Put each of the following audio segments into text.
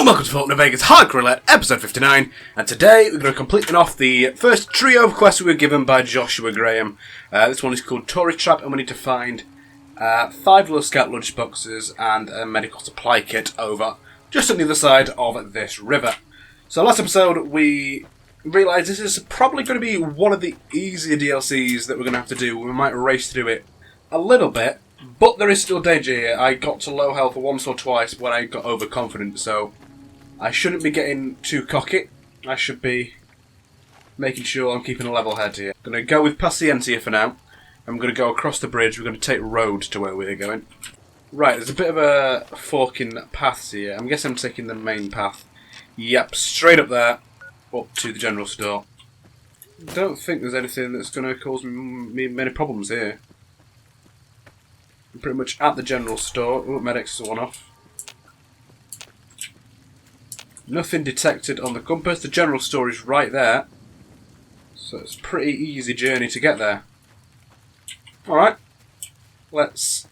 And welcome to Fallout Vegas Hardcore Roulette, episode 59, and today we're going to complete off the first trio of quests we were given by Joshua Graham. This one is called Tory Trap, and we need to find 5 little scout lunchboxes and a medical supply kit over just on the other side of this river. So last episode we realised this is probably going to be one of the easier DLCs that we're going to have to do. We might race through it a little bit, but there is still danger here. I got to low health once or twice when I got overconfident, so I shouldn't be getting too cocky. I should be making sure I'm keeping a level head here. I'm going to go with Paciencia for now. I'm going to go across the bridge. We're going to take road to where we're going. Right, there's a bit of a fork in paths here. I'm guessing I'm taking the main path. Yep, straight up there, up to the general store. I don't think there's anything that's going to cause me many problems here. I'm pretty much at the general store. Oh, medics is one off. Nothing detected on the compass. The general store is right there. So it's a pretty easy journey to get there. Alright. Let's...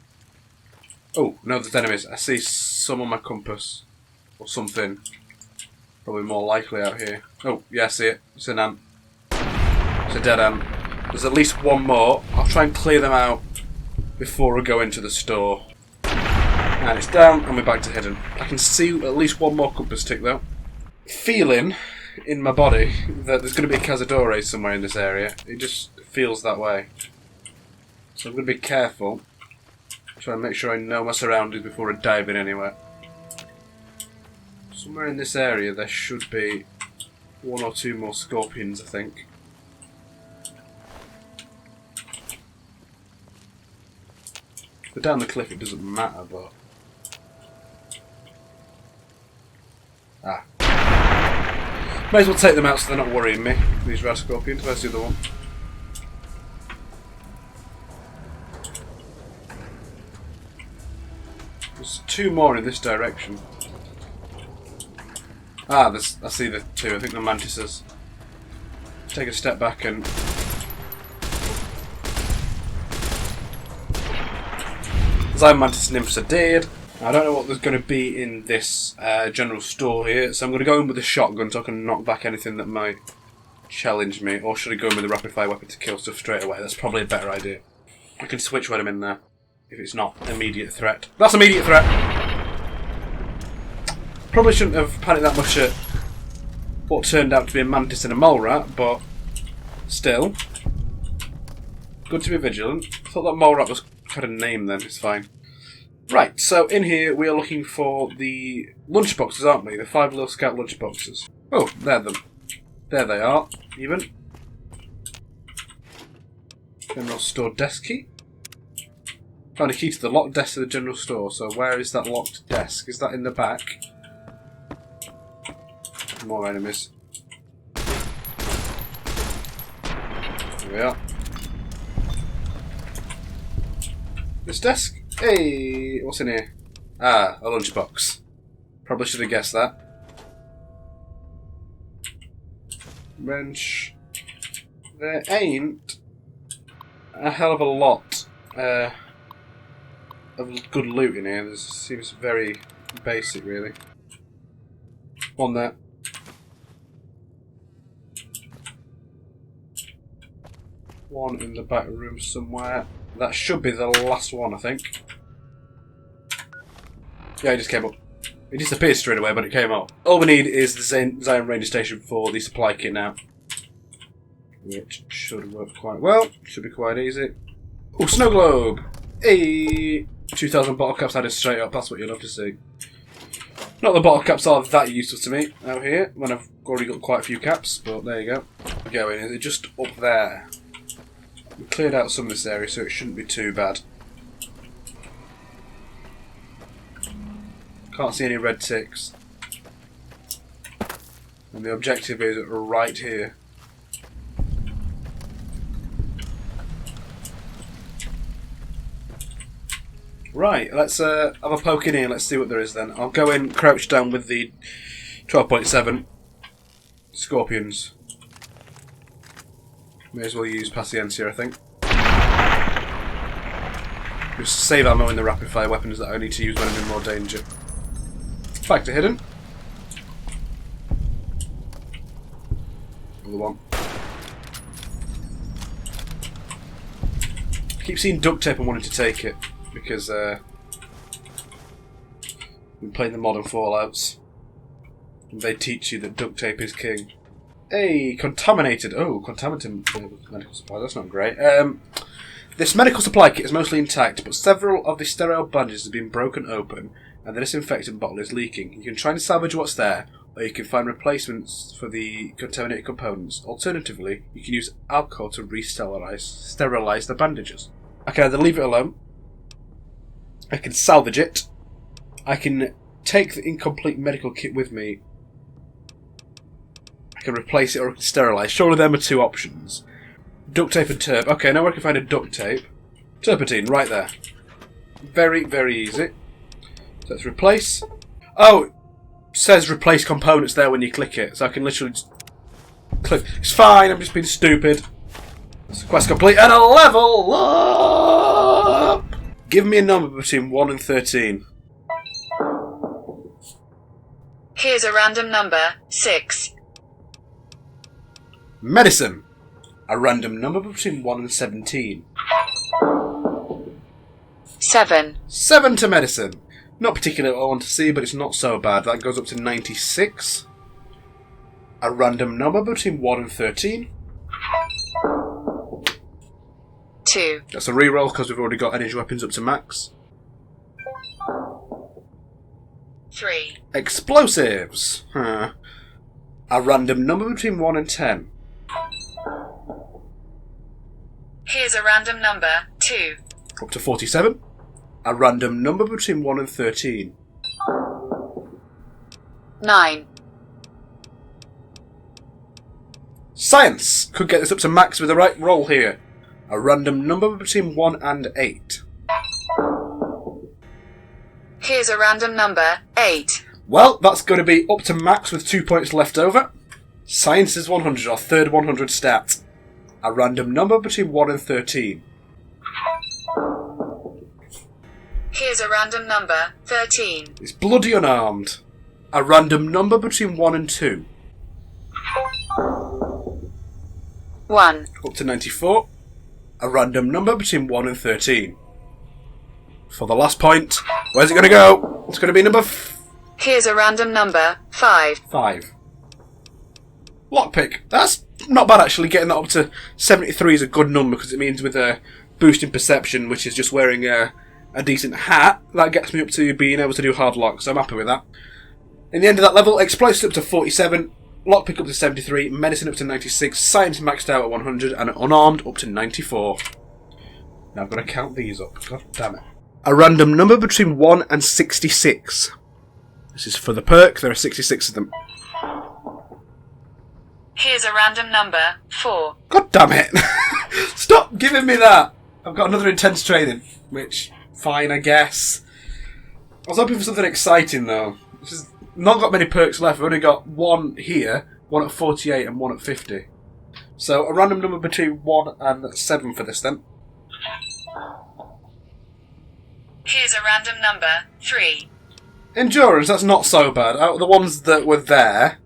Oh, no, there's enemies. I see some on my compass. Or something. Probably more likely out here. Oh, yeah, I see it. It's an ant. It's a dead ant. There's at least one more. I'll try and clear them out before we go into the store. And it's down, and we're back to hidden. I can see at least one more compass tick, though. Feeling in my body that there's going to be a Cazadores somewhere in this area. It just feels that way. So I'm going to be careful. Try and make sure I know my surroundings before I dive in anywhere. Somewhere in this area there should be 1 or 2 more scorpions, I think. If they're down the cliff it doesn't matter, but... May as well take them out so they're not worrying me, these red scorpions. Where's the other one? There's 2 more in this direction. Ah, I see the 2. I think the mantises. Take a step back and... Zion mantis nymphs are dead. I don't know what there's going to be in this general store here, so I'm going to go in with a shotgun so I can knock back anything that might challenge me. Or should I go in with a rapid fire weapon to kill stuff straight away? That's probably a better idea. I can switch when I'm in there, if it's not immediate threat. That's immediate threat! Probably shouldn't have panicked that much at what turned out to be a mantis and a mole rat, but still. Good to be vigilant. I thought that mole rat was had a name then, it's fine. Right, so in here we are looking for the lunchboxes, aren't we? The 5 little scout lunchboxes. Oh, they're them. There they are, even. General store desk key. Found a key to the locked desk of the general store, so where is that locked desk? Is that in the back? More enemies. Here we are. This desk? Hey, what's in here? Ah, a lunchbox. Probably should have guessed that. Wrench. There ain't a hell of a lot of good loot in here. This seems very basic, really. One there. One in the back room somewhere. That should be the last one, I think. Yeah, it just came up. It disappeared straight away, but it came up. All we need is the Zion Ranger Station for the supply kit now. Which should work quite well. Should be quite easy. Oh, snow globe! Hey! 2,000 bottle caps added straight up. That's what you'll love to see. Not that bottle caps are that useful to me out here, when I've already got quite a few caps, but there you go. Going, is it just up there? We cleared out some of this area, so it shouldn't be too bad. Can't see any red ticks. And the objective is right here. Right, let's have a poke in here, let's see what there is then. I'll go in, crouch down with the 12.7 scorpions. May as well use Paciencia, I think. Just save ammo in the rapid fire weapons that I need to use when I'm in more danger. Back to hidden. probably want. I keep seeing duct tape and wanting to take it because we're playing the modern Fallouts. And they teach you that duct tape is king. Hey, contaminated. Oh, contaminated medical supply. That's not great. This medical supply kit is mostly intact, but several of the sterile bandages have been broken open, and the disinfectant bottle is leaking. You can try and salvage what's there, or you can find replacements for the contaminated components. Alternatively, you can use alcohol to sterilize the bandages. I can either leave it alone, I can salvage it, I can take the incomplete medical kit with me, I can replace it, or I can sterilise. Surely them are two options. Duct tape and turp. Okay, now I can find a duct tape. Turpentine, right there. Very, very easy. So let's replace. Oh, it says replace components there when you click it, so I can literally just click. It's fine, I'm just being stupid. That's quest complete, and a level up! Give me a number between 1 and 13. Here's a random number, 6. Medicine. A random number between 1 and 17. 7. 7 to medicine. Not particularly what I want to see, but it's not so bad. That goes up to 96. A random number between 1 and 13. 2. That's a reroll because we've already got energy weapons up to max. 3. Explosives. A random number between 1 and 10. Here's a random number, 2. Up to 47. A random number between 1 and 13. 9. Science! Could get this up to max with the right roll here. A random number between 1 and 8. Here's a random number, 8. Well, that's going to be up to max with 2 points left over. Science is 100, our third 100 stat. A random number between 1 and 13. Here's a random number, 13. It's bloody unarmed. A random number between 1 and 2. 1. Up to 94. A random number between 1 and 13. For the last point, where's it going to go? It's going to be number Here's a random number, 5. 5. Lockpick. That's not bad actually. Getting that up to 73 is a good number because it means with a boost in perception, which is just wearing a decent hat, that gets me up to being able to do hard lock, so I'm happy with that. In the end of that level, explosives up to 47, lockpick up to 73, medicine up to 96, science maxed out at 100, and unarmed up to 94. Now I've got to count these up. God damn it. A random number between 1 and 66. This is for the perk, there are 66 of them. Here's a random number, 4. God damn it! Stop giving me that! I've got another intense training, which, fine I guess. I was hoping for something exciting though. This has not got many perks left, I've only got one here, one at 48 and one at 50. So a random number between 1 and 7 for this then. Here's a random number, 3. Endurance, that's not so bad. Out of the ones that were there,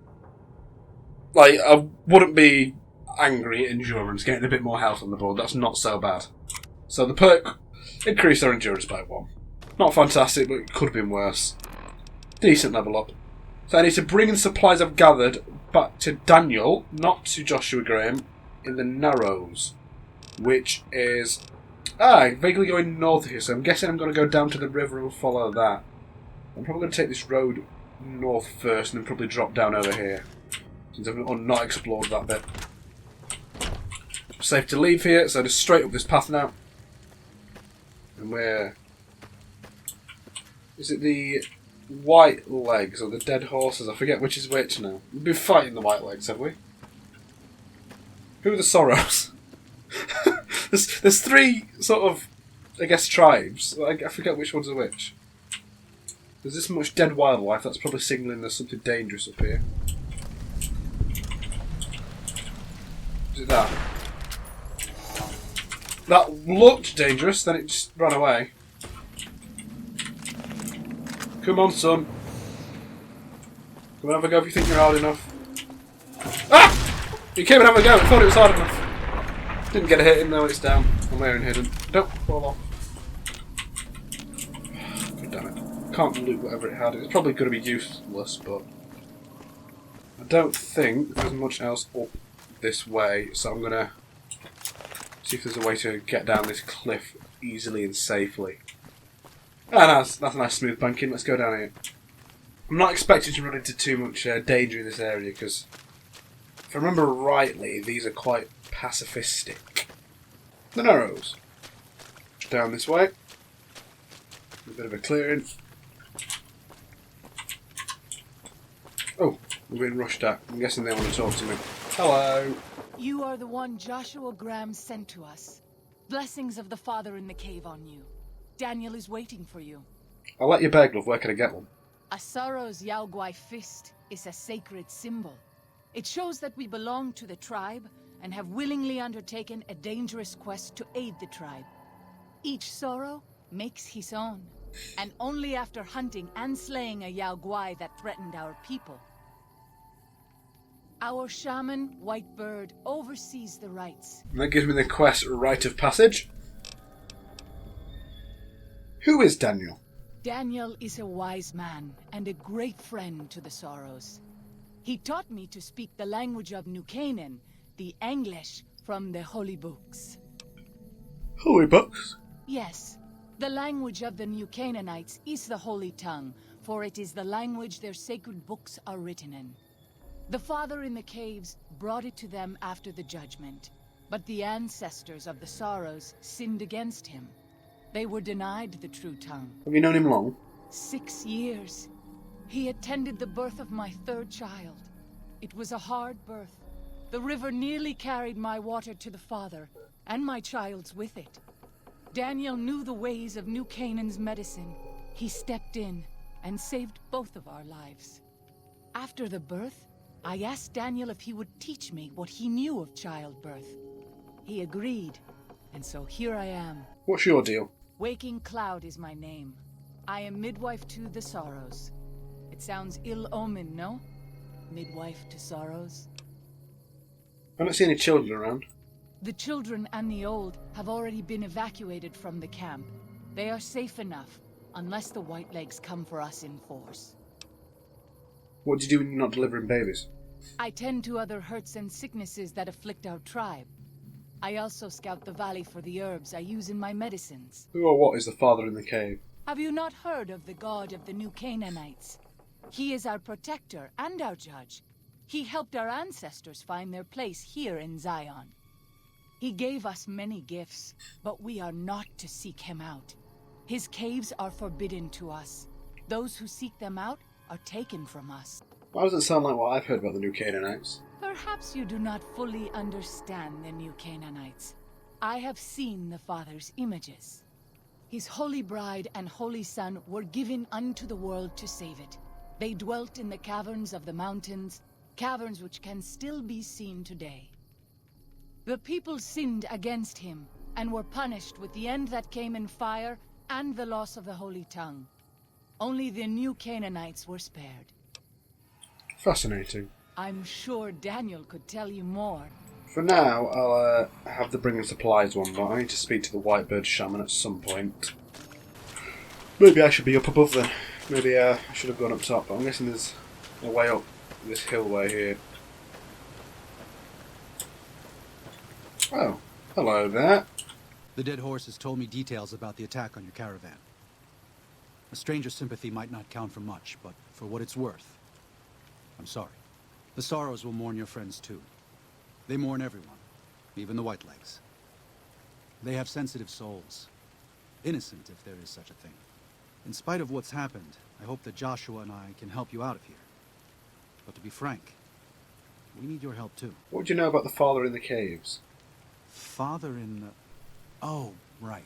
like, I wouldn't be angry at endurance, getting a bit more health on the board. That's not so bad. So the perk increased our endurance by 1. Not fantastic, but it could have been worse. Decent level up. So I need to bring in supplies I've gathered back to Daniel, not to Joshua Graham, in the Narrows, which is vaguely going north here. So I'm guessing I'm going to go down to the river and follow that. I'm probably going to take this road north first and then probably drop down over here, since I've not explored that bit. Safe to leave here, so just straight up this path now. And where is it? The white legs or the dead horses? I forget which is which now. We've been fighting the white legs, have we? Who are the Sorrows? there's 3 sort of, I guess, tribes. I forget which ones are which. There's this much dead wildlife. That's probably signalling there's something dangerous up here. Is it that? That looked dangerous, then it just ran away. Come on, son. Come on, have a go if you think you're hard enough. Ah! You came and have a go. I thought it was hard enough. Didn't get a hit in though, it's down. I'm wearing hidden. Don't fall off. God damn it. Can't loot whatever it had. It's probably going to be useless, but I don't think there's much else up this way, so I'm going to see if there's a way to get down this cliff easily and safely. Ah, that's a nice smooth banking. Let's go down here. I'm not expecting to run into too much danger in this area, because if I remember rightly, these are quite pacifistic. The Narrows. Down this way. A bit of a clearing. Oh, we're being rushed at. I'm guessing they want to talk to me. Hello. You are the one Joshua Graham sent to us. Blessings of the Father in the cave on you. Daniel is waiting for you. I'll let you beg, love. Where can I get one? A Sorrow's Yaogwai fist is a sacred symbol. It shows that we belong to the tribe and have willingly undertaken a dangerous quest to aid the tribe. Each Sorrow makes his own, and only after hunting and slaying a Yaogwai that threatened our people. Our shaman, White Bird, oversees the rites. And that gives me the quest Rite of Passage. Who is Daniel? Daniel is a wise man and a great friend to the Sorrows. He taught me to speak the language of New Canaan, the English from the holy books. Holy books? Yes, the language of the New Canaanites is the holy tongue, for it is the language their sacred books are written in. The Father in the caves brought it to them after the judgment, but the ancestors of the Sorrows sinned against him. They were denied the true tongue. Have you known him long? 6 years. He attended the birth of my third child. It was a hard birth. The river nearly carried my water to the Father, and my child's with it. Daniel knew the ways of New Canaan's medicine. He stepped in and saved both of our lives. After the birth, I asked Daniel if he would teach me what he knew of childbirth. He agreed, and so here I am. What's your deal? Waking Cloud is my name. I am midwife to the Sorrows. It sounds ill-omened, no? Midwife to Sorrows? I don't see any children around. The children and the old have already been evacuated from the camp. They are safe enough, unless the Whitelegs come for us in force. What do you do when you're not delivering babies? I tend to other hurts and sicknesses that afflict our tribe. I also scout the valley for the herbs I use in my medicines. Who or what is the Father in the cave? Have you not heard of the god of the New Canaanites? He is our protector and our judge. He helped our ancestors find their place here in Zion. He gave us many gifts, but we are not to seek him out. His caves are forbidden to us. Those who seek them out are taken from us. Why does it sound like what I've heard about the New Canaanites? Perhaps you do not fully understand the New Canaanites. I have seen the Father's images. His holy bride and holy son were given unto the world to save it. They dwelt in the caverns of the mountains, caverns which can still be seen today. The people sinned against him, and were punished with the end that came in fire and the loss of the holy tongue. Only the New Canaanites were spared. Fascinating. I'm sure Daniel could tell you more. For now, I'll have the bringing supplies one, but I need to speak to the Whitebird shaman at some point. Maybe I should be up above then. Maybe I should have gone up top, but I'm guessing there's a way up this hillway here. Oh, hello there. The dead horse has told me details about the attack on your caravan. A stranger's sympathy might not count for much, but for what it's worth, I'm sorry. The Sorrows will mourn your friends too. They mourn everyone, even the Whitelegs. They have sensitive souls. Innocent, if there is such a thing. In spite of what's happened, I hope that Joshua and I can help you out of here. But to be frank, we need your help too. What do you know about the Father in the caves? Father in the... Oh, right.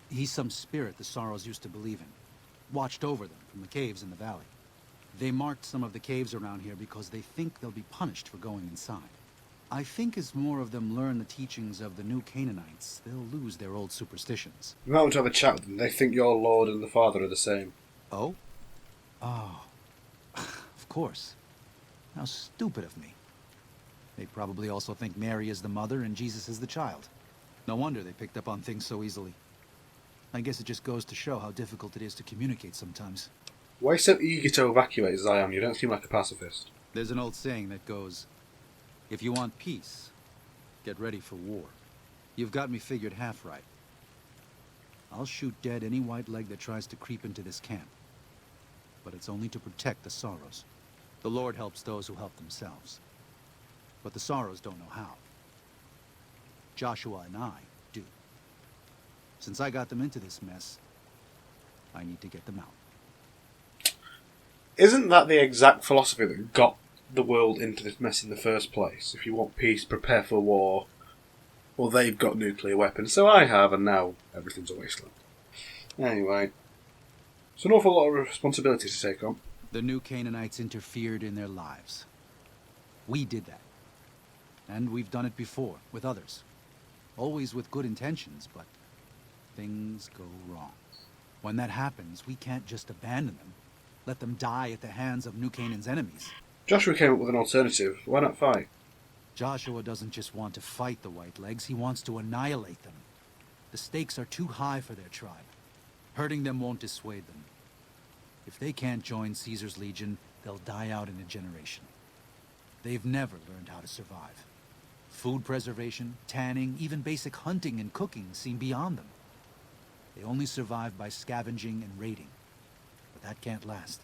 He's some spirit the Sorrows used to believe in. Watched over them from the caves in the valley. They marked some of the caves around here because they think they'll be punished for going inside. I think as more of them learn the teachings of the New Canaanites, they'll lose their old superstitions. You might want to have a chat with them. They think your Lord and the Father are the same. Oh? Oh. Of course. How stupid of me. They probably also think Mary is the mother and Jesus is the child. No wonder they picked up on things so easily. I guess it just goes to show how difficult it is to communicate sometimes. Why are you so eager to evacuate Zion? You don't seem like a pacifist. There's an old saying that goes, if you want peace, get ready for war. You've got me figured half right. I'll shoot dead any white leg that tries to creep into this camp. But it's only to protect the Sorrows. The Lord helps those who help themselves. But the Sorrows don't know how. Joshua and I do. Since I got them into this mess, I need to get them out. Isn't that the exact philosophy that got the world into this mess in the first place? If you want peace, prepare for war. Well, they've got nuclear weapons, so I have, and now everything's a wasteland. Anyway, it's an awful lot of responsibility to take on. The new Canaanites interfered in their lives. We did that. And we've done it before, with others. Always with good intentions, but things go wrong. When that happens, we can't just abandon them. Let them die at the hands of New Canaan's enemies. Joshua came up with an alternative. Why not fight? Joshua doesn't just want to fight the White Legs, he wants to annihilate them. The stakes are too high for their tribe. Hurting them won't dissuade them. If they can't join Caesar's legion, they'll die out in a generation. They've never learned how to survive. Food preservation, tanning, even basic hunting and cooking seem beyond them. They only survive by scavenging and raiding. But that can't last.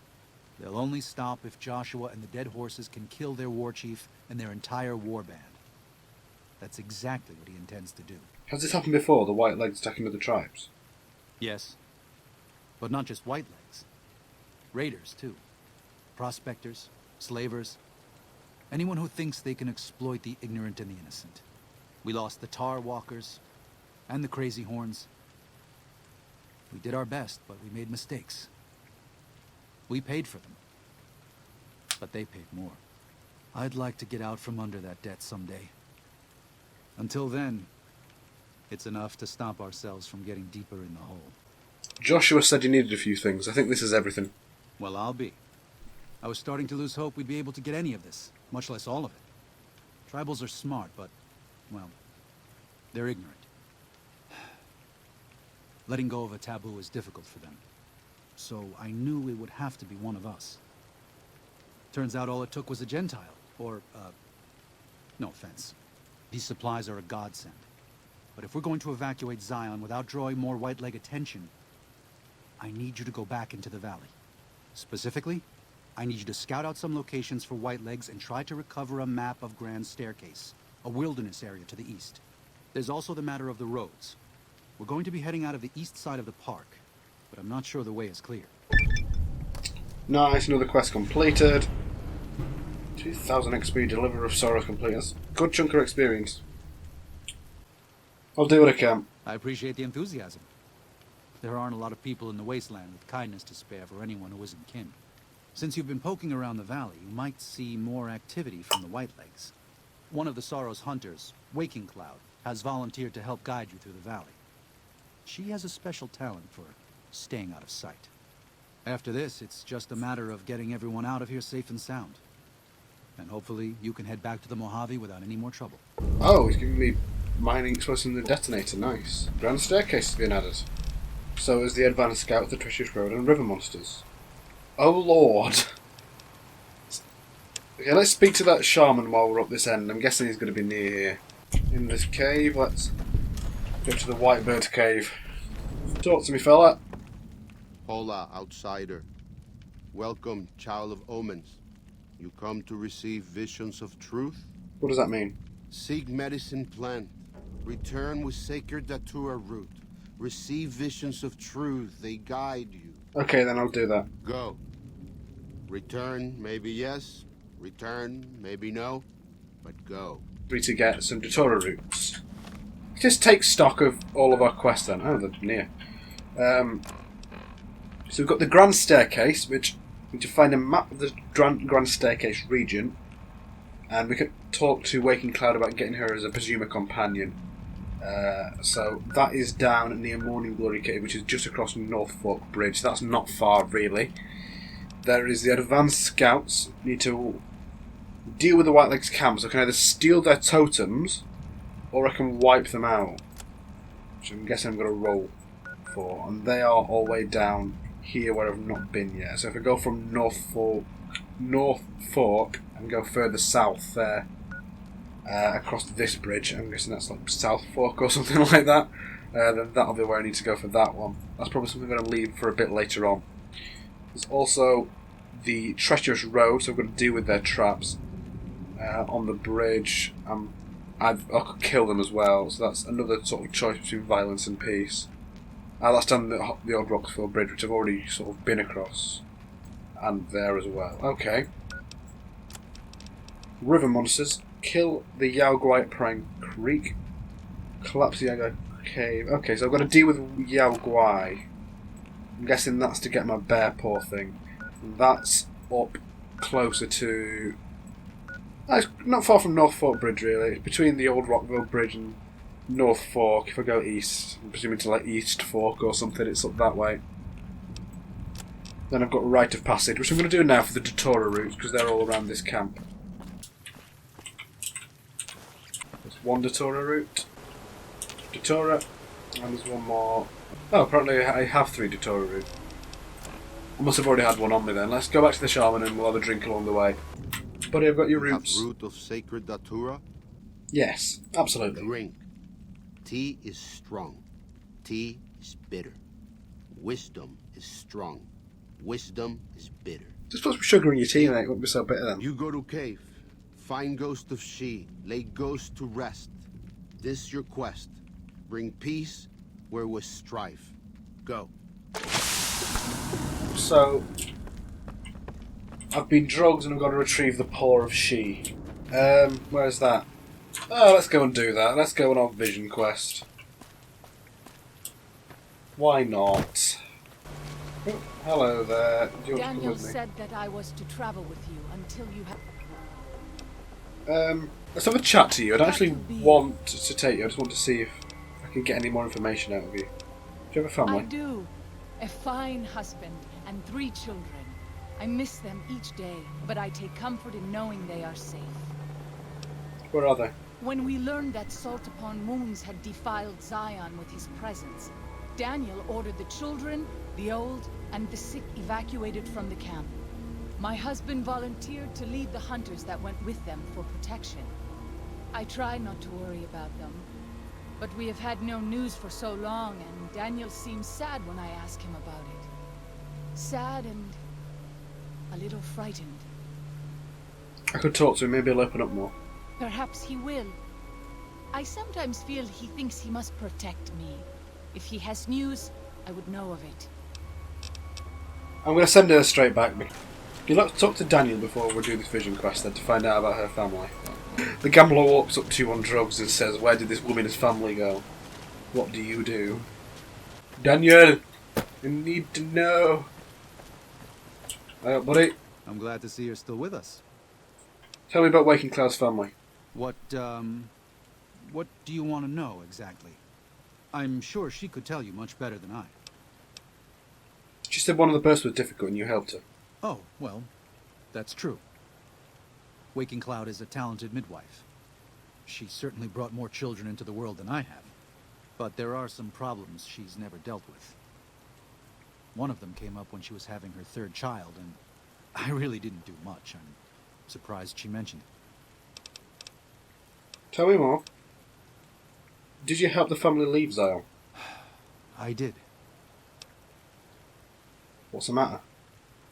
They'll only stop if Joshua and the dead horses can kill their war chief and their entire war band. That's exactly what he intends to do. Has this happened before, the White Legs attacking other tribes? Yes. But not just White Legs. Raiders, too. Prospectors, slavers. Anyone who thinks they can exploit the ignorant and the innocent. We lost the Tar Walkers and the Crazy Horns. We did our best, but we made mistakes. We paid for them. But they paid more. I'd like to get out from under that debt someday. Until then, it's enough to stop ourselves from getting deeper in the hole. Joshua said you needed a few things. I think this is everything. Well, I'll be. I was starting to lose hope we'd be able to get any of this, much less all of it. Tribals are smart, but, well, they're ignorant. Letting go of a taboo is difficult for them. So I knew it would have to be one of us. Turns out all it took was a Gentile, or, no offense. These supplies are a godsend. But if we're going to evacuate Zion without drawing more White Leg attention, I need you to go back into the valley. Specifically, I need you to scout out some locations for White Legs and try to recover a map of Grand Staircase, a wilderness area to the east. There's also the matter of the roads. We're going to be heading out of the east side of the park, but I'm not sure the way is clear. Nice, another quest completed. 2000 XP, Deliverer of Sorrow complete. That's a good chunk of experience. I'll do what I can. I appreciate the enthusiasm. There aren't a lot of people in the wasteland with kindness to spare for anyone who isn't kin. Since you've been poking around the valley, you might see more activity from the White Legs. One of the Sorrow's hunters, Waking Cloud, has volunteered to help guide you through the valley. She has a special talent for staying out of sight. After this, it's just a matter of getting everyone out of here safe and sound. And hopefully you can head back to the Mojave without any more trouble. Oh, he's giving me mining explosive in the detonator. Nice. Grand Staircase has been added. So is the Advanced Scout, the Treacherous Road, and River Monsters. Oh lord. Okay, let's speak to that shaman while we're up this end. I'm guessing he's going to be near here. In this cave, let's go to the Whitebird Cave. Talk to me, fella. Hola, outsider. Welcome, child of omens. You come to receive visions of truth? What does that mean? Seek medicine plant. Return with sacred datura root. Receive visions of truth. They guide you. Okay, then I'll do that. Go. Return, maybe yes. Return, maybe no. But go. We to get some Datura roots. Just take stock of all of our quests then. Oh, they're near. So we've got the Grand Staircase, which we need to find a map of the Grand Staircase region, and we could talk to Waking Cloud about getting her as a presumer companion. So that is down near Morning Glory Cave, which is just across North Fork Bridge. That's not far, really. There is the Advanced Scouts. We need to Deal with the Whitelegs camp, so I can either steal their totems, or I can wipe them out. Which I'm guessing I'm going to roll for. And they are all the way down here where I've not been yet. So if I go from North Fork and go further south there, across this bridge, I'm guessing that's like South Fork or something like that, then that'll be where I need to go for that one. That's probably something I'm going to leave for a bit later on. There's also the treacherous road, so I've got to deal with their traps on the bridge. I could kill them as well, so that's another sort of choice between violence and peace. That's down the old Roxville Bridge, which I've already sort of been across, and there as well. Okay. River monsters. Kill the Yaoguai at Prime Creek. Collapse the Yaoguai Cave. Okay, so I've got to deal with Yaoguai. I'm guessing that's to get my bear paw thing. That's up closer to... It's not far from North Fork Bridge, really. It's between the old Rockville Bridge and North Fork. If I go east, I'm presuming to like East Fork or something, it's up that way. Then I've got Rite of Passage, which I'm going to do now for the Datora route, because they're all around this camp. There's one Datora route. Datora, and there's one more. Oh, apparently I have 3 Datora routes. I must have already had one on me then. Let's go back to the shaman and we'll have a drink along the way. Buddy, I've got your roots. Root of sacred Datura? Yes, absolutely. Drink. Tea is strong. Tea is bitter. Wisdom is strong. Wisdom is bitter. Just put some sugar in your tea, mate. It won't be so bitter then. You go to cave. Find ghost of she. Lay ghost to rest. This your quest. Bring peace where was strife. Go. So, I've been drugged and I've got to retrieve the paw of she. Where's that? Oh, let's go and do that. Let's go on our vision quest. Why not? Oh, hello there. Do you want to come Daniel with me? said that I was to travel with you until you have... Let's have a chat to you. I don't actually want to take you. I just want to see if I can get any more information out of you. Do you have a family? I do. A fine husband and 3 children. I miss them each day, but I take comfort in knowing they are safe. Where are they? When we learned that Salt Upon Wounds had defiled Zion with his presence, Daniel ordered the children, the old, and the sick evacuated from the camp. My husband volunteered to lead the hunters that went with them for protection. I try not to worry about them, but we have had no news for so long, and Daniel seems sad when I ask him about it. Sad and a little frightened. I could talk to him. Maybe he'll open up more. Perhaps he will. I sometimes feel he thinks he must protect me. If he has news, I would know of it. I'm going to send her straight back. You let's talk to Daniel before we do this vision quest then to find out about her family. The gambler walks up to you on drugs and says, "Where did this woman's family go? What do you do?" Daniel! I need to know. Buddy, I'm glad to see you're still with us. tell me about Waking Cloud's family. What do you want to know exactly? I'm sure she could tell you much better than I. She said one of the births was difficult and you helped her. Oh, well, that's true. Waking Cloud is a talented midwife. She certainly brought more children into the world than I have. But there are some problems she's never dealt with. One of them came up when she was having her 3rd child, and I really didn't do much. I'm surprised she mentioned it. Tell me more. Did you help the family leave Zion? I did. What's the matter?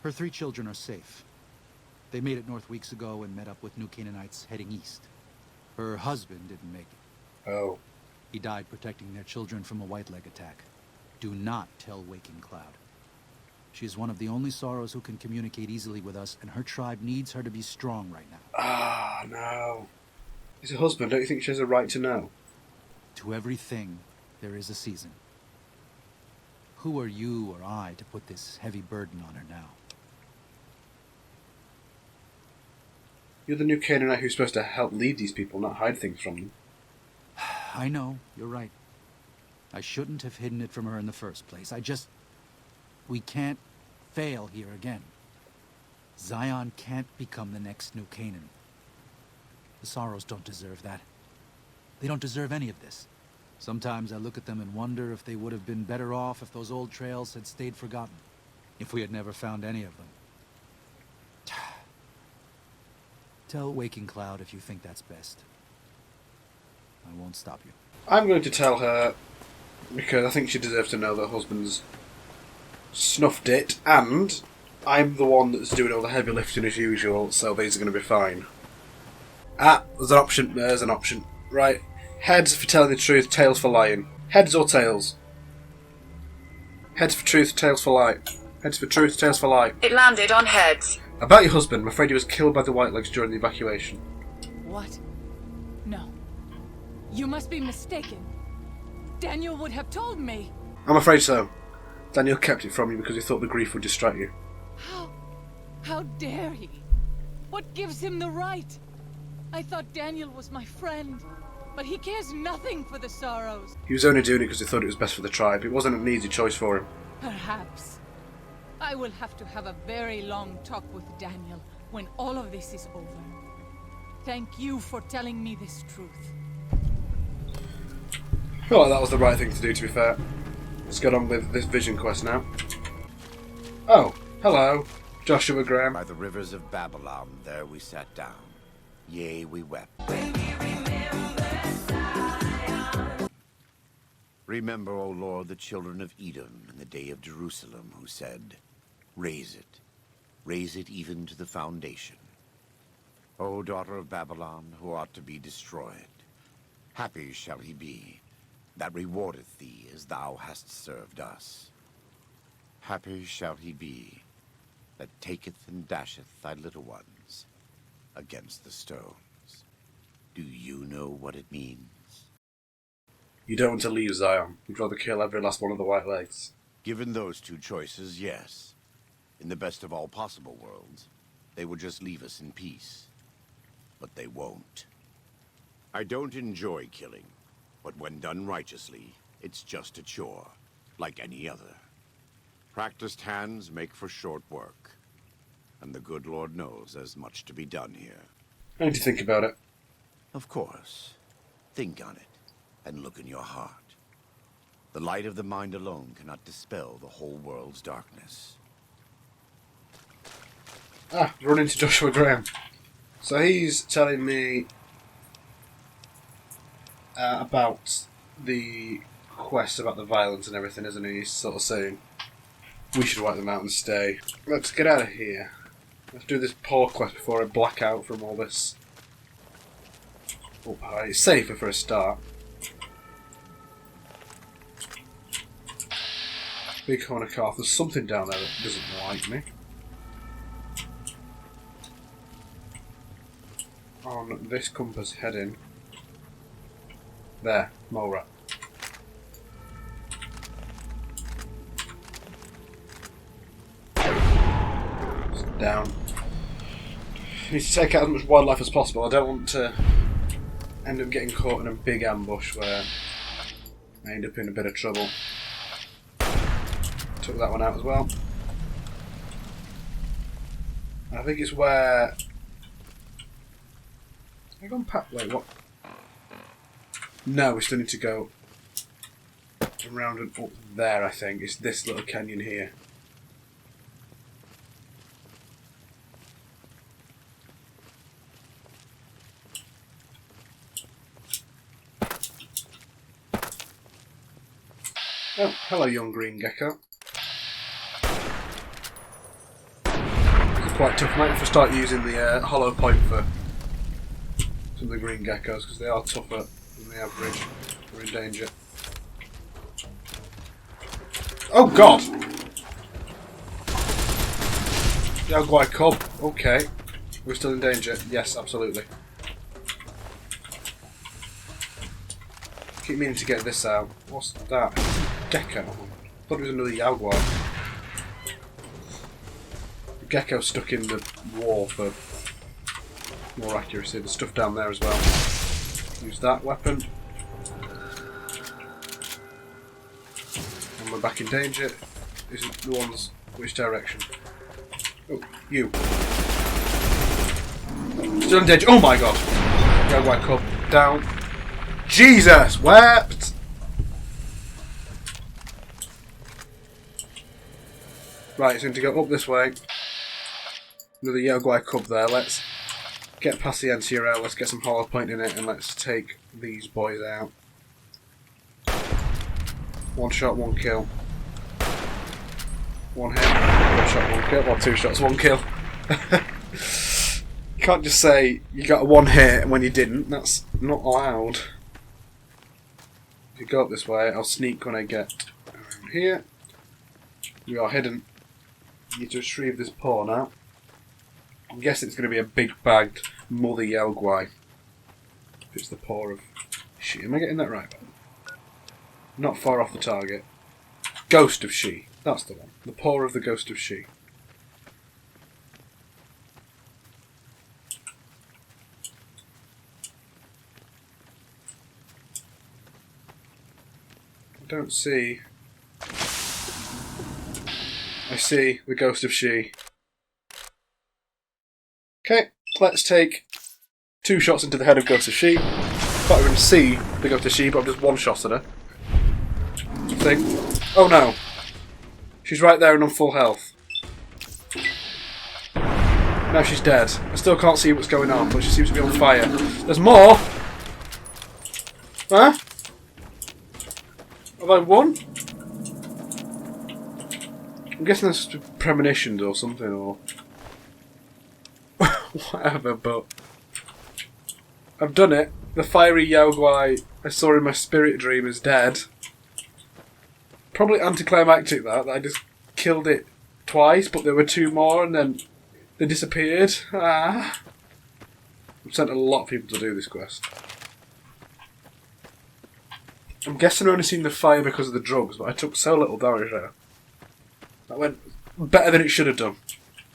Her 3 children are safe. They made it north weeks ago and met up with New Canaanites heading east. Her husband didn't make it. Oh. He died protecting their children from a white-leg attack. Do not tell Waking Cloud. She is one of the only Sorrows who can communicate easily with us, and her tribe needs her to be strong right now. Ah, no. He's a husband. Don't you think she has a right to know? To everything, there is a season. Who are you or I to put this heavy burden on her now? You're the new Canaanite who's supposed to help lead these people, not hide things from them. I know, you're right. I shouldn't have hidden it from her in the first place. We can't fail here again. Zion can't become the next New Canaan. The Sorrows don't deserve that. They don't deserve any of this. Sometimes I look at them and wonder if they would have been better off if those old trails had stayed forgotten. If we had never found any of them. Tell Waking Cloud if you think that's best. I won't stop you. I'm going to tell her, because I think she deserves to know that her husband's snuffed it, and I'm the one that's doing all the heavy lifting as usual, so these are going to be fine. Ah, there's an option. There's an option. Right. Heads for telling the truth, tails for lying. Heads or tails? Heads for truth, tails for lie. Heads for truth, tails for lie. It landed on heads. About your husband, I'm afraid he was killed by the Whitelegs during the evacuation. What? No. You must be mistaken. Daniel would have told me. I'm afraid so. Daniel kept it from you because he thought the grief would distract you. How dare he? What gives him the right? I thought Daniel was my friend, but he cares nothing for the Sorrows. He was only doing it because he thought it was best for the tribe. It wasn't an easy choice for him. Perhaps. I will have to have a very long talk with Daniel when all of this is over. Thank you for telling me this truth. I feel like that was the right thing to do, to be fair. Let's get on with this vision quest now. Oh, hello. Joshua Graham. By the rivers of Babylon, there we sat down. Yea, we wept. Remember, O Lord, the children of Edom in the day of Jerusalem, who said, raise it even to the foundation. O daughter of Babylon, who ought to be destroyed, happy shall he be, that rewardeth thee as thou hast served us. Happy shall he be, that taketh and dasheth thy little ones against the stones. Do you know what it means? You don't want to leave Zion. You'd rather kill every last one of the Whitelegs. Given those two choices, yes. In the best of all possible worlds, they would just leave us in peace. But they won't. I don't enjoy killing, but when done righteously, it's just a chore, like any other. Practiced hands make for short work, and the good Lord knows there's much to be done here. I need to think about it. Of course. Think on it, and look in your heart. The light of the mind alone cannot dispel the whole world's darkness. Ah, run into Joshua Graham. So he's telling me about the quest, about the violence and everything, isn't he? He's sort of saying we should wipe them out and stay. Let's get out of here. Let's do this poor quest before I black out from all this. Oh, it's safer for a start. Big Horn of Carth. There's something down there that doesn't like me. On this compass heading. There, mole rat. Down. Need to take out as much wildlife as possible. I don't want to end up getting caught in a big ambush where I end up in a bit of trouble. Took that one out as well. I think it's where... Have I gone past... Wait, what? No, we still need to go around and up there, I think. It's this little canyon here. Oh, hello, young green gecko. It's quite tough, mate, if I start using the hollow point for some of the green geckos, because they are tougher than the average. We're in danger. Oh, God! Jaguar cub. Okay. We're still in danger. Yes, absolutely. Keep meaning to get this out. What's that? Gecko. I thought it was another jaguar. The gecko stuck in the wall for more accuracy. There's stuff down there as well. Use that weapon. And we're back in danger. This is the ones. Which direction? Oh, you. Still in danger. Oh my God! Yaguai cub down. Jesus, wept! Right, it's going to go up this way. Another Yaguai cub there. Let's get past the NCRL, let's get some hollow point in it, and let's take these boys out. One shot, one kill. One hit, one shot, one kill. Well, two shots, one kill. You can't just say you got a one hit when you didn't. That's not allowed. If you go up this way, I'll sneak when I get around here. We are hidden. You need to retrieve this paw now. I'm guessing it's going to be a big bagged mother Yaguai. If it's the paw of she. Am I getting that right? Not far off the target. Ghost of she. That's the one. The paw of the ghost of she. I don't see. I see the ghost of she. Okay, let's take 2 shots into the head of Ghost of She. Can't even see the Ghost of She, but I'm just 1 shot at her. I think. Oh no! She's right there and on full health. Now she's dead. I still can't see what's going on, but she seems to be on fire. There's more! Huh? Have I won? I'm guessing that's premonitions or something, or whatever, but I've done it. The fiery Yaguai I saw in my spirit dream is dead. Probably anticlimactic that I just killed it twice, but there were 2 more and then they disappeared. Ah. I've sent a lot of people to do this quest. I'm guessing I only seen the fire because of the drugs, but I took so little damage there. That went better than it should have done.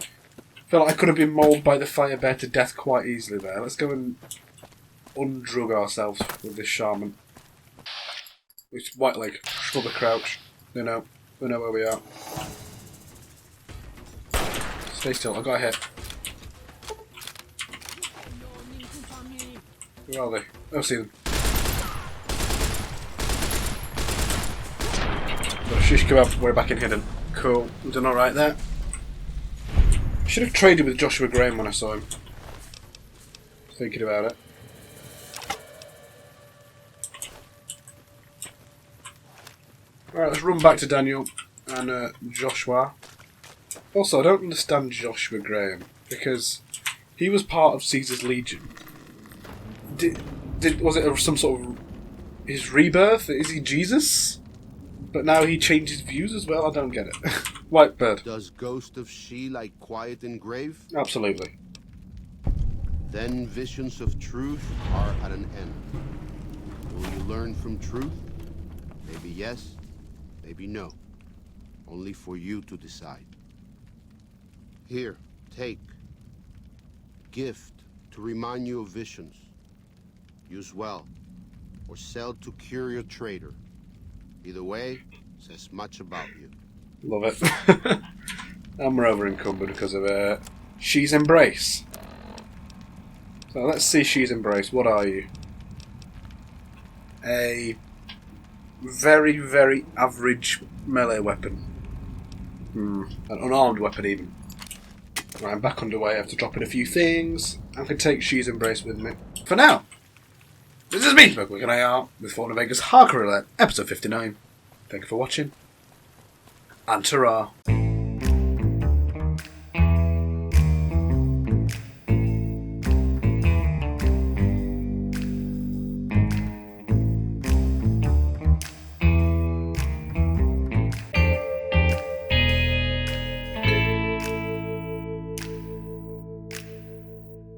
I feel like I could have been mauled by the fire bear to death quite easily there. Let's go and undrug ourselves with this shaman. It's white leg, struggle crouch. They know where we are. Stay still, I got a hit. Where are they? I don't see them. So shish kebab, we're back in hidden. Cool, we've done alright there. Should have traded with Joshua Graham when I saw him. Thinking about it. Alright, let's run back to Daniel and Joshua. Also, I don't understand Joshua Graham, because he was part of Caesar's Legion. Was it some sort of his rebirth? Is he Jesus? But now he changed his views as well? I don't get it. Whitebird. Does Ghost of She like quiet and grave? Absolutely. Then visions of truth are at an end. Will you learn from truth? Maybe yes, maybe no. Only for you to decide. Here, take. Gift to remind you of visions. Use well, or sell to cure your trader. Either way, says much about you. Love it. I'm over encumbered because of She's Embrace. So let's see She's Embrace. What are you? A very, very average melee weapon. An unarmed weapon even. Right, I'm back underway. I have to drop in a few things. I can take She's Embrace with me. For now, this is me, Smoke and IR, with Fallen in Vegas Hardcore Roulette, episode 59. Thank you for watching, and ta-ra.